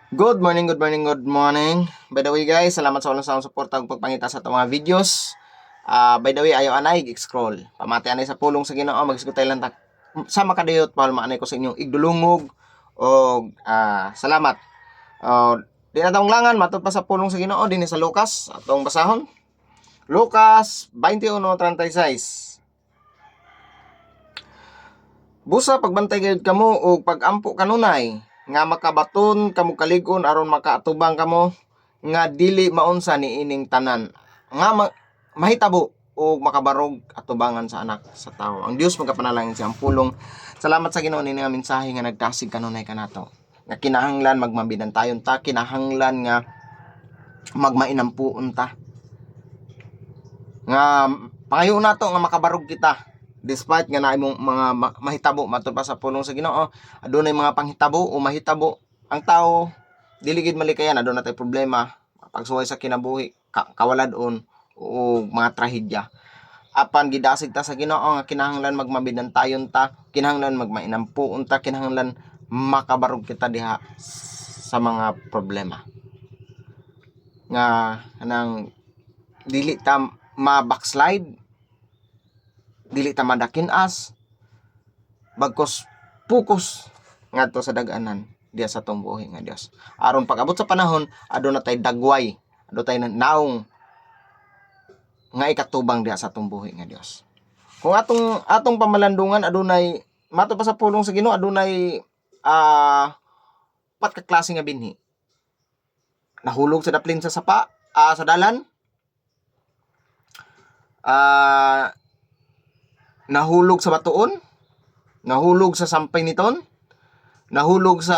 Good morning, good morning, good morning. By the way guys, salamat sa walang sawang suporta ug pagpangita sa itong mga videos. By the way, ayaw anay, scroll. Pamati anay sa pulong sa Ginoo, magsugtay lang ta. Sama kadayot, pahal maanay ko sa inyong igdulungog o salamat. Di na taong langan, matod pa sa pulong sa Ginoo din sa Lucas, atong basahon. Lucas 21:36. Busa pagbantay gayud kamo og pagampo kanunay nga makabaton kamo kalig-on aron makaatubang kamo nga dili maunsa ni ining tanan nga mahitabo o makabarog atubangan sa anak sa tawo. Ang Dios magapanalangin sa pulong. Salamat sa Ginoo ni nga mensahe nga nagtasig kanunay kanato. Nga kinahanglan magmabinantayon ta, kinahanglan nga magmainampuon ta. Nga pangayo nato nga makabarog kita despite nga naay mong mga mahitabo matud pa sa pulong sa Ginoo. Adunay mga panghitabo o mahitabo ang tao dili gid malikayan, aduna tay problema pagsuway sa kinabuhi, kawaladon o mga trahedya. Apan gidasig ta sa Ginoo nga kinahanglan magmabinantayon ta, kinahanglan magmainampuon ta, kinahanglan makabarog kita diha sa mga problema nga nang dili ta ma-backslide, dili ta madakin-as, bagkos focus ngadto sa dag-anan diya sa tong buhi nga Dios. Aron pag-abot sa panahon, aduna tay dagway, aduna tay naong nga ikatubang diya sa tong buhi nga Dios. Kung atong pamalandungan adunay mato pa sa pulong sa Ginoo, adunay pat ka klase nga binhi. Nahulog sa daplin sa sapa, sa dalan. Nahulog sa batuon, nahulog sa sampay niton, nahulog sa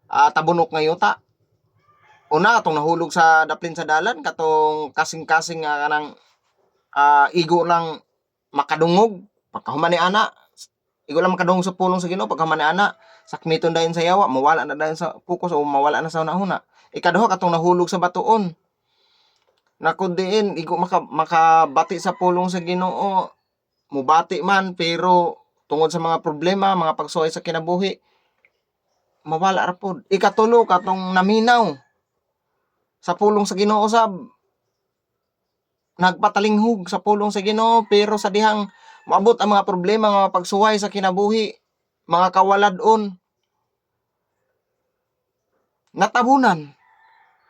tabunok nga yuta. Una atong nahulog sa daplin sa dalan katong kasing-kasing nga kanang igo lang makadungog pagkahuman ni ana, igo lang makadungog sa pulong sa Ginoo pagkahuman ni ana, sakmiton dayon sa yawa, mawala na dayon sa focus o mawala na sa unahuna. Ikaduha katong nahulog sa batuon, nakundiin igo makabati sa pulong sa Ginoo, mubati man pero tungod sa mga problema, mga pagsuway sa kinabuhi, mawala ra pod. Ikatulo katong naminaw sa pulong sa Ginoo sab, nagpatalinghog sa pulong sa Ginoo pero sa dihang maabot ang mga problema, mga pagsuway sa kinabuhi, mga kawaladon, natabunan,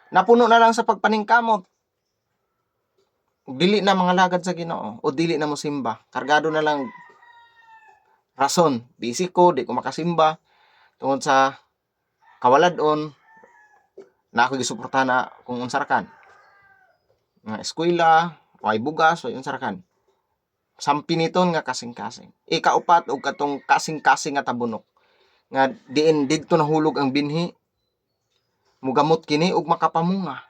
napuno na lang sa pagpaningkamot, dili na mga lagad sa Ginoo o dili na mo simba, kargado na lang rason, busy ko, di ko makasimba tungod sa kawaladon na ako gisuportahan na kung unsarakan nga eskwela, way bugas, way unsarakan. Sampi niton nga kasing-kasing. Ikaupat og katong kasing-kasing nga tabunok nga diin didto nahulog ang binhi, mugamot kini og makapamunga.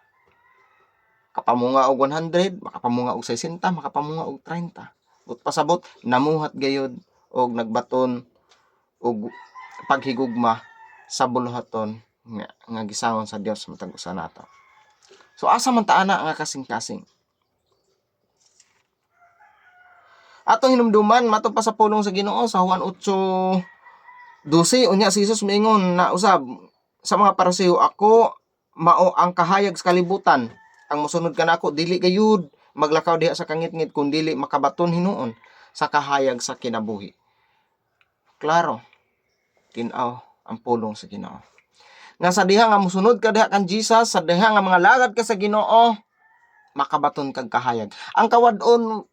Kapamunga og 100, makapamunga og 60, makapamunga og 30. But pasabot namuhat gayud og nagbaton og paghigugma sa buluhaton nga gisangon sa Dios matag usa nato. So asa man ta ana nga kasing-kasing? Atong hinumduman mato pa sa pulong sa Ginoo sa Juan 8:12 unya si Jesus miingon na usab sa mga Pariseo, ako mao ang kahayag sa kalibutan. Ang mosunod kanako dili gayud maglakaw diha sa kangit-ngit kun dili makabaton hinuon sa kahayag sa kinabuhi. Klaro, tin-aw ang pulong sa Ginoo. Nga sa diha nga mosunod ka diha kan Jesus, sa diha nga mga lagad ka sa Ginoo, makabaton kag kahayag. Ang kawadon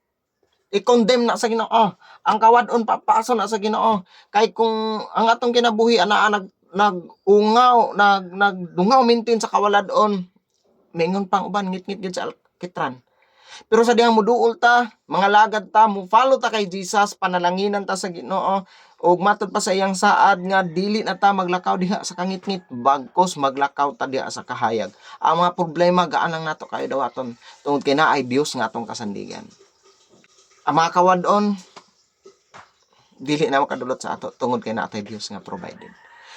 i-condemn na sa Ginoo. Ang kawadon papason na sa Ginoo. Kay kung ang atong kinabuhi ana nagungaw, nagdungaw mintin sa kawaladon, maingon pang uban ngit-ngit gid sa kitran. Pero sa dihang moduol ta, mga lagad ta, mo follow ta kay Jesus, panalanginan ta sa Ginoo, ug matod pa sa iyang saad nga dili na ta maglakaw diha sa kangit-ngit, bagkos maglakaw ta diha sa kahayag. Ang mga problema gaan lang nato kayo dawaton tungod kay naay Dios nga atong kasandigan. Ang mga kawadon dili na makadulot sa ato tungod kay naatay Dios nga provided.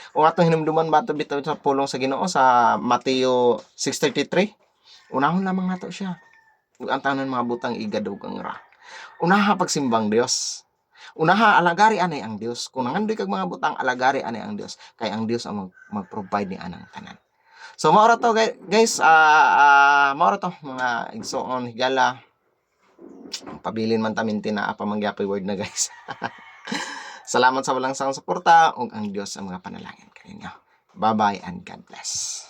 Kung atong hinumduman matod bitaw sa pulong sa Ginoo sa Mateo 6:33, unahon lamang nato siya. Ug ang tanan mga butang igadog ang ra. Unaha pagsimbang Dios. Unaha alagari anay ang Dios. Kung nangandoy kag mga butang, alagari anay ang Dios. Kay ang Dios ang mag-provide ni anang tanan. So mao ra to guys, mao ra to mga igsoon higala. Pabilin man ta minti na apa mangyapoy word na guys. Salamat sa walang sawang suporta ug ang Dios ang mga panalangin kaninyo. Bye-bye and God bless.